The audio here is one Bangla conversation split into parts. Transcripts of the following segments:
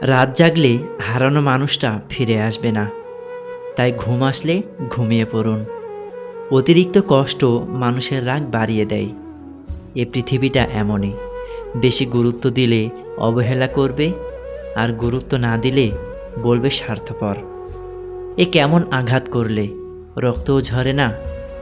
রাত জাগলে হারানো মানুষটা ফিরে আসবে না, তাই ঘুম আসলে ঘুমিয়ে পড়ুন। অতিরিক্ত কষ্ট মানুষের রাগ বাড়িয়ে দেয়। এ পৃথিবীটা এমনই, বেশি গুরুত্ব দিলে অবহেলা করবে, আর গুরুত্ব না দিলে বলবে স্বার্থপর। এ কেমন আঘাত করলে রক্তও ঝরে না,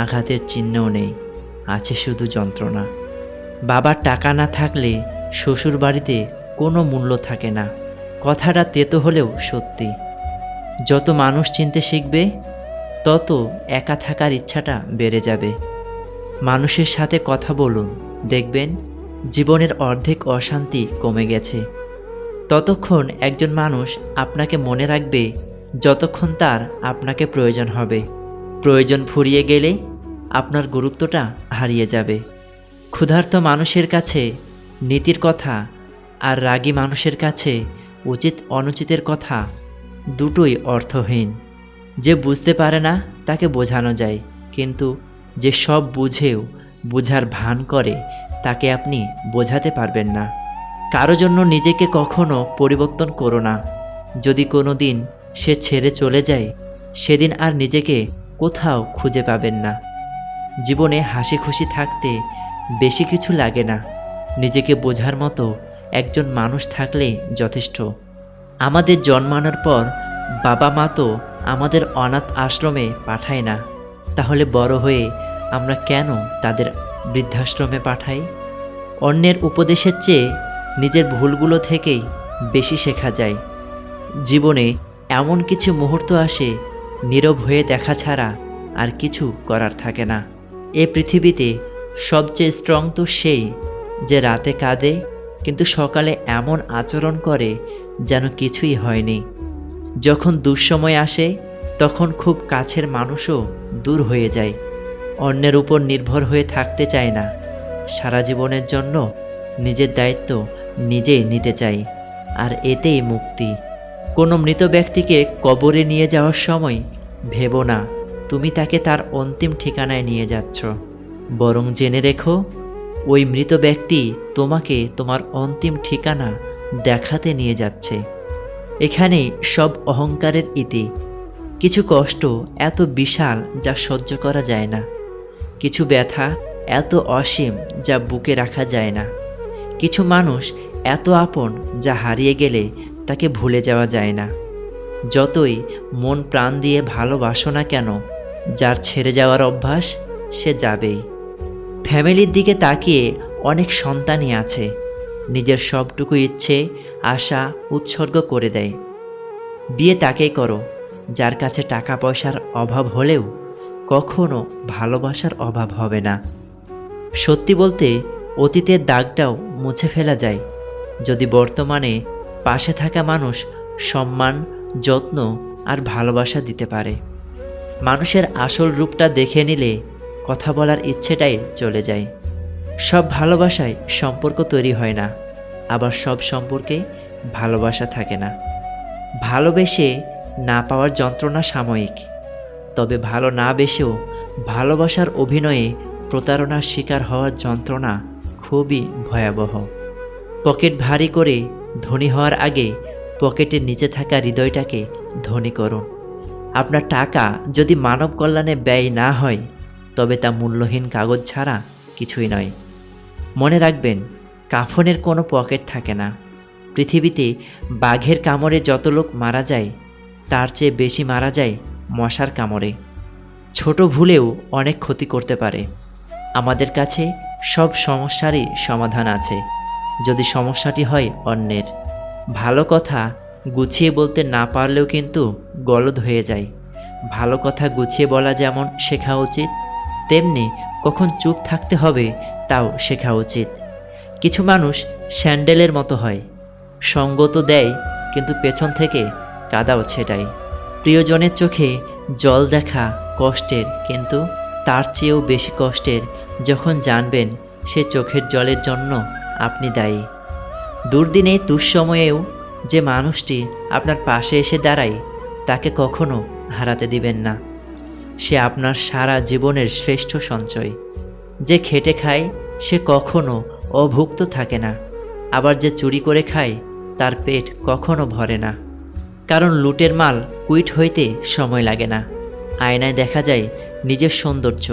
আঘাতের চিহ্নও নেই, আছে শুধু যন্ত্রণা। বাবার টাকা না থাকলে শ্বশুর বাড়িতে কোনো মূল্য থাকে না, কথাটা তেতো হলেও সত্যি। যত মানুষ চিনতে শিখবে, তত একা থাকার ইচ্ছাটা বেড়ে যাবে। মানুষের সাথে কথা বলুন, দেখবেন জীবনের অর্ধেক অশান্তি কমে গেছে। ততক্ষণ একজন মানুষ আপনাকে মনে রাখবে যতক্ষণ তার আপনাকে প্রয়োজন হবে। প্রয়োজন ফুরিয়ে গেলে আপনার গুরুত্বটা হারিয়ে যাবে। ক্ষুধার্ত মানুষের কাছে নীতির কথা, আর রাগী মানুষের কাছে উচিত অনুচিতের কথা দুটোই অর্থহীন। যে বুঝতে পারে না তাকে বোঝানো যায়, কিন্তু যে সব বুঝেও বুঝার ভান করে তাকে আপনি বোঝাতে পারবেন না। কারো জন্য নিজেকে কখনো পরিবর্তন করো না। যদি কোনো দিন সে ছেড়ে চলে যায়, সেদিন আর নিজেকে কোথাও খুঁজে পাবেন না। জীবনে হাসি খুশি থাকতে বেশি কিছু লাগে না, নিজেকে বোঝার মতো একজন মানুষ থাকলে যথেষ্ট। আমাদের জন্মানোর পর বাবা মা তো আমাদের অনাথ আশ্রমে পাঠায় না, তাহলে বড় হয়ে আমরা কেন তাদের বৃদ্ধাশ্রমে পাঠাই? অন্যের উপদেশের চেয়ে নিজের ভুলগুলো থেকেই বেশি শেখা যায়। জীবনে এমন কিছু মুহূর্ত আসে, নীরব হয়ে দেখা ছাড়া আর কিছু করার থাকে না। এ পৃথিবীতে সবচেয়ে স্ট্রং তো সেই যে রাতে কাঁদে কিন্তু সকালে এমন আচরণ করে যেন কিছুই হয়নি। যখন দুঃসময় আসে তখন খুব কাছের মানুষও দূর হয়ে যায়। অন্যের উপর নির্ভর হয়ে থাকতে চায় না, সারা জীবনের জন্য নিজের দায়িত্ব নিজেই নিতে চাই, আর এতেই মুক্তি। কোনো মৃত ব্যক্তিকে কবরে নিয়ে যাওয়ার সময় ভেবো না তুমি তাকে তার অন্তিম ঠিকানায় নিয়ে যাচ্ছ, বরং জেনে রেখো ওই মৃত ব্যক্তি তোমাকে তোমার অন্তিম ঠিকানা দেখাতে নিয়ে যাচ্ছে। এখানে সব অহংকারের ইতি। কিছু কষ্ট এত বিশাল যা সহ্য করা যায় না, কিছু ব্যথা এত অসীম যা বুকে রাখা যায় না, কিছু মানুষ এত আপন যা হারিয়ে গেলে তাকে ভুলে যাওয়া যায় না। যতই মন প্রাণ দিয়ে ভালোবাসো না কেন, যার ছেড়ে যাওয়ার অভ্যাস সে যাবেই। ফ্যামিলির দিকে তাকিয়ে অনেক সন্তানই আছে, নিজের সবটুকু ইচ্ছে আশা উৎসর্গ করে দেয়। বিয়ে তাকেই করো যার কাছে টাকা পয়সার অভাব হলেও কখনো ভালোবাসার অভাব হবে না। সত্যি বলতে অতীতের দাগটাও মুছে ফেলা যায় যদি বর্তমানে পাশে থাকা মানুষ সম্মান, যত্ন আর ভালোবাসা দিতে পারে। মানুষের আসল রূপটা দেখে নিলে কথা বলার ইচ্ছেটাই চলে যায়। সব ভালোবাসায় সম্পর্ক তৈরি হয় না, আবার সব সম্পর্কে ভালোবাসা থাকে না। ভালোবেসে না পাওয়ার যন্ত্রণা সাময়িক, তবে ভালো না বেসেও ভালোবাসার অভিনয়ে প্রতারণার শিকার হওয়ার যন্ত্রণা খুবই ভয়াবহ। পকেট ভারী করে ধনী হওয়ার আগে পকেটের নিচে থাকা হৃদয়টাকে ধনী করুন। আপনার টাকা যদি মানব কল্যাণে ব্যয় না হয়, তবে তা মূল্যহীন কাগজ ছাড়া কিছুই নয়। মনে রাখবেন, কাফনের কোনো পকেট থাকে না। পৃথিবীতে বাঘের কামড়ে যত লোক মারা যায়, তার চেয়ে বেশি মারা যায় মশার কামড়ে। ছোট ভুলেও অনেক ক্ষতি করতে পারে। আমাদের কাছে সব সমস্যারই সমাধান আছে, যদি সমস্যাটি হয় অন্যের। ভালো কথা গুছিয়ে বলতে না পারলেও কিন্তু গলদ হয়ে যায়। ভালো কথা গুছিয়ে বলা যেমন শেখা উচিত, তেমনি কখন চুপ থাকতে হবে তাও শেখা উচিত। কিছু মানুষ স্যান্ডেলের মতো হয়, সঙ্গ তো দেয় কিন্তু পেছন থেকে কাদাও ছেটায়। প্রিয়জনের চোখে জল দেখা কষ্টের, কিন্তু তার চেয়েও বেশি কষ্টের যখন জানবেন সে চোখের জলের জন্য আপনি দায়ী। দুর্দিনে দুঃসময়েও যে মানুষটি আপনার পাশে এসে দাঁড়ায়, তাকে কখনো হারাতে দিবেন না। সে আপনার সারা জীবনের শ্রেষ্ঠ সঞ্চয়। যে খেটে খায় সে কখনো অভুক্ত থাকে না, আবার যে চুরি করে খায় তার পেট কখনো ভরে না। কারণ লুটের মাল কুইট হইতে সময় লাগে না। আয়নায় দেখা যায় নিজের সৌন্দর্য,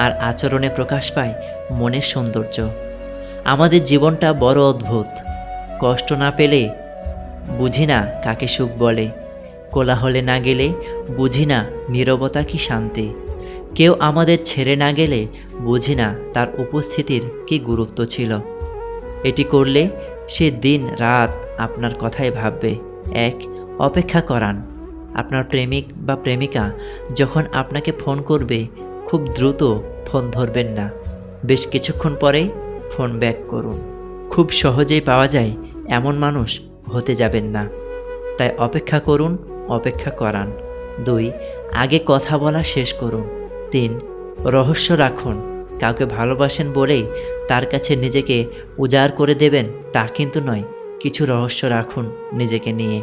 আর আচরণে প্রকাশ পায় মনের সৌন্দর্য। আমাদের জীবনটা বড় অদ্ভুত। কষ্ট না পেলে বুঝি না কাকে সুখ বলে, কোলাহলে না গেলে বুঝি না নীরবতা কি শান্তি, কেউ আমাদের ছেড়ে না গেলে বুঝি না তার উপস্থিতির কি গুরুত্ব ছিল। এটি করলে সে দিন রাত আপনার কথাই ভাববে। এক, অপেক্ষা করান। আপনার প্রেমিক বা প্রেমিকা যখন আপনাকে ফোন করবে, খুব দ্রুত ফোন ধরবেন না, বেশ কিছুক্ষণ পরেই ফোন ব্যাক করুন। খুব সহজেই পাওয়া যায় এমন মানুষ হতে যাবেন না। তাই অপেক্ষা করুন, অপেক্ষা করান। 2, আগে কথা বলা শেষ করুন। 3, রহস্য রাখুন। কাউকে ভালোবাসেন বলেই তার কাছে নিজেকে উজাড় করে দেবেন তা কিন্তু নয়, কিছু রহস্য রাখুন নিজেকে নিয়ে।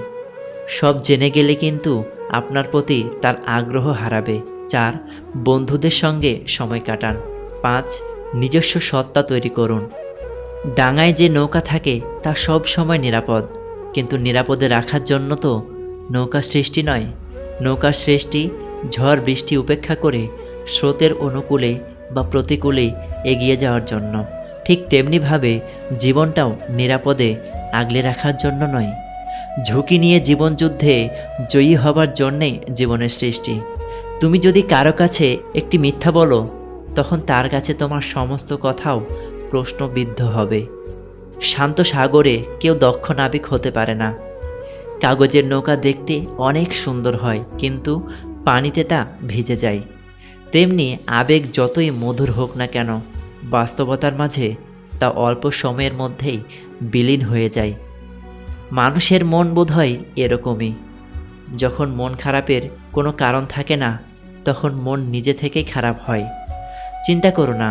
সব জেনে গেলে কিন্তু আপনার প্রতি তার আগ্রহ হারাবে। 4, বন্ধুদের সঙ্গে সময় কাটান। 5, নিজস্ব সত্তা তৈরি করুন। ডাঙায় যে নৌকা থাকে তা সব সময় নিরাপদ, কিন্তু নিরাপদে রাখার জন্য তো নৌকা সৃষ্টি নয়। নৌকার সৃষ্টি ঝড় বৃষ্টি উপেক্ষা করে স্রোতের অনুকূলে বা প্রতিকূলে এগিয়ে যাওয়ার জন্য। ঠিক তেমনিভাবে জীবনটাও নিরাপদে আগলে রাখার জন্য নয়। ঝুঁকি নিয়ে জীবনযুদ্ধে জয়ী হবার জন্যেই জীবনের সৃষ্টি। তুমি যদি কারো কাছে একটি মিথ্যা বলো, তখন তার কাছে তোমার সমস্ত কথাও প্রশ্নবিদ্ধ হবে। শান্ত সাগরে কেউ দক্ষ নাবিক হতে পারে না। কাগজের নৌকা দেখতে অনেক সুন্দর হয়, কিন্তু পানিতে তা ভিজে যায়। তেমনি আবেগ যতই মধুর হোক না কেন, বাস্তবতার মাঝে তা অল্প সময়ের মধ্যেই বিলীন হয়ে যায়। মানুষের মন বোধহয় এরকমই। যখন মন খারাপের কোনো কারণ থাকে না, তখন মন নিজে থেকেই খারাপ হয়। চিন্তা করো না,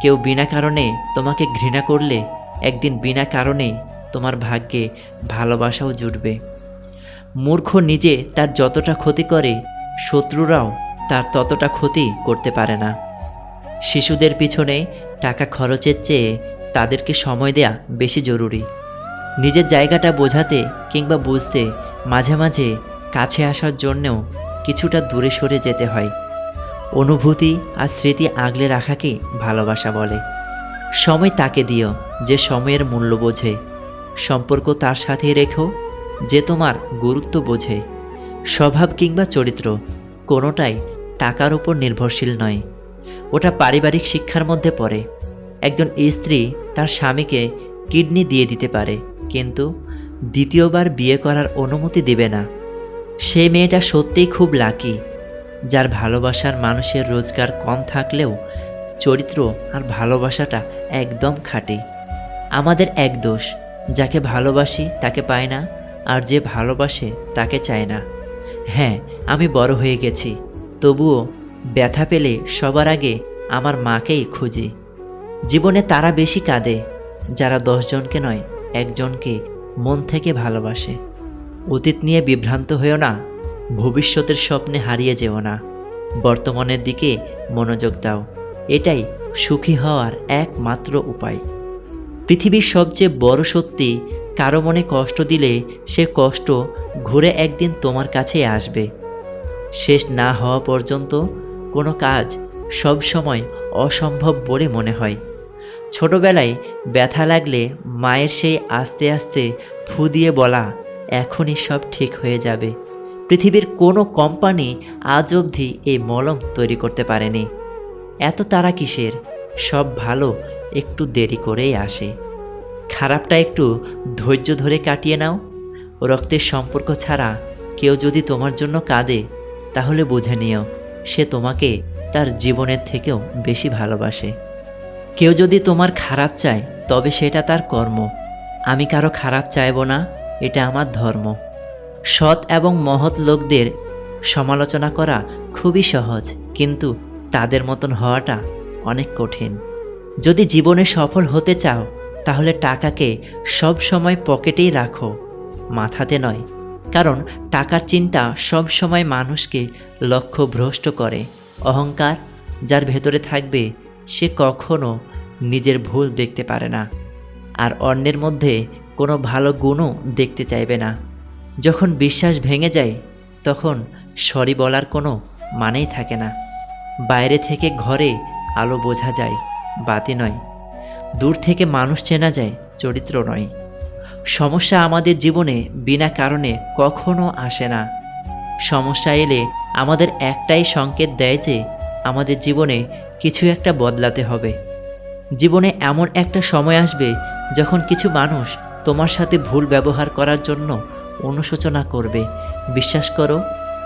কেউ বিনা কারণে তোমাকে ঘৃণা করলে একদিন বিনা কারণেই তোমার ভাগ্যে ভালোবাসাও জুটবে। মূর্খ নিজে তার যতটা ক্ষতি করে, শত্রুরাও তার ততটা ক্ষতি করতে পারে না। শিশুদের পিছনে টাকা খরচের চেয়ে তাদেরকে সময় দেয়া বেশি জরুরি। নিজের জায়গাটা বোঝাতে কিংবা বুঝতে মাঝে মাঝে কাছে আসার জন্যেও কিছুটা দূরে সরে যেতে হয়। অনুভূতি আর স্মৃতি আগলে রাখাকে ভালোবাসা বলে। সময় তাকে দিও যে সময়ের মূল্য বোঝে। সম্পর্ক তার সাথেই রেখো যে তোমার গুরুত্ব বোঝে। স্বভাব কিংবা চরিত্র কোনোটাই টাকার উপর নির্ভরশীল নয়, ওটা পারিবারিক শিক্ষার মধ্যে পড়ে। একজন স্ত্রী তার স্বামীকে কিডনি দিয়ে দিতে পারে, কিন্তু দ্বিতীয়বার বিয়ে করার অনুমতি দেবে না। সেই মেয়েটা সত্যিই খুব লাকি, যার ভালোবাসার মানুষের রোজগার কম থাকলেও চরিত্র আর ভালোবাসাটা একদম খাঁটি। আমাদের এক দোষ, যাকে ভালোবাসি তাকে পায় না, আর যে ভালোবাসে তাকে চায় না। হ্যাঁ, আমি বড় হয়ে গেছি, তবুও ব্যথা পেলে সবার আগে আমার মাকেই খুঁজি। জীবনে তারা বেশি কাঁদে যারা 10 জনকে নয়, একজনকে মন থেকে ভালোবাসে। অতীত নিয়ে বিভ্রান্ত হয়েও না, ভবিষ্যতের স্বপ্নে হারিয়ে যেও না। বর্তমানের দিকে মনোযোগ দাও, এটাই সুখী হওয়ার একমাত্র উপায়। পৃথিবীর সবচেয়ে বড় সত্যি, কারো মনে কষ্ট দিলে সে কষ্ট ঘুরে একদিন তোমার কাছেই আসবে। শেষ না হওয়া পর্যন্ত কোনো কাজ সব সময় অসম্ভব বলে মনে হয়। ছোটবেলায় ব্যথা লাগলে মায়ের সেই আস্তে আস্তে ফু দিয়ে বলা, এখনই সব ঠিক হয়ে যাবে। পৃথিবীর কোনো কোম্পানি আজ অবধি এই মলম তৈরি করতে পারেনি। এত তারা কিসের? সব ভালো একটু দেরি করেই আসে। খারাপটা একটু ধৈর্য ধরে কাটিয়ে নাও। রক্তের সম্পর্ক ছাড়া কেউ যদি তোমার জন্য কাঁদে, তাহলে বুঝে নিও সে তোমাকে তার জীবনের থেকেও বেশি ভালোবাসে। কেউ যদি তোমার খারাপ চায়, তবে সেটা তার কর্ম। আমি কারো খারাপ চাইব না, এটা আমার ধর্ম। সৎ এবং মহৎ লোকদের সমালোচনা করা খুবই সহজ, কিন্তু তাদের মতন হওয়াটা অনেক কঠিন। যদি জীবনে সফল হতে চাও, তাহলে টাকাকে সব সময় পকেটেই রাখো, মাথাতে নয়। কারণ টাকার চিন্তা সব সময় মানুষকে লক্ষ্যভ্রষ্ট করে। অহংকার যার ভেতরে থাকবে, সে কখনো নিজের ভুল দেখতে পারে না, আর অন্যের মধ্যে কোনো ভালো গুণও দেখতে চাইবে না। যখন বিশ্বাস ভেঙে যায় তখন সরি বলার কোনো মানেই থাকে না। বাইরে থেকে ঘরে আলো বোঝা যায়, বাতি নয়। দূর থেকে মানুষ চেনা যায়, চরিত্র নয়। সমস্যা আমাদের জীবনে বিনা কারণে কখনো আসে না। সমস্যা এলে আমাদের একটাই সংকেত দেয় যে আমাদের জীবনে কিছু একটা বদলাতে হবে। জীবনে এমন একটা সময় আসবে যখন কিছু মানুষ তোমার সাথে ভুল ব্যবহার করার জন্য অনুশোচনা করবে। বিশ্বাস করো,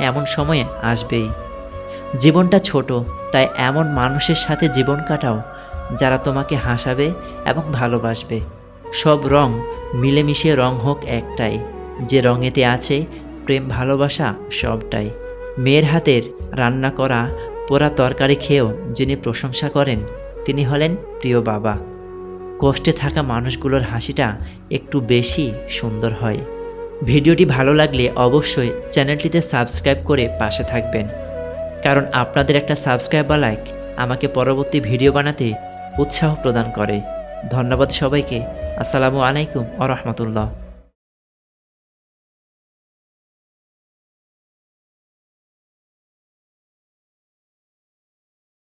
এমন সময় আসবেই। জীবনটা ছোট, তাই এমন মানুষের সাথে জীবন কাটাও যারা তোমাকে হাসাবে এবং ভালোবাসবে। সব রং মিলেমিশে রং হোক একটাই, যে রঙেতে আছে প্রেম ভালোবাসা সবটাই। মেয়ের হাতের রান্না করা পোড়া তরকারি খেয়েও যিনি প্রশংসা করেন তিনি হলেন প্রিয় বাবা। কষ্টে থাকা মানুষগুলোর হাসিটা একটু বেশি সুন্দর হয়। ভিডিওটি ভালো লাগলে অবশ্যই চ্যানেলটিতে সাবস্ক্রাইব করে পাশে থাকবেন, কারণ আপনাদের একটা সাবস্ক্রাইব বা লাইক আমাকে পরবর্তী ভিডিও বানাতে উৎসাহ প্রদান করে। ধন্যবাদ সবাইকে। আসসালামু আলাইকুম ওয়া রাহমাতুল্লাহ।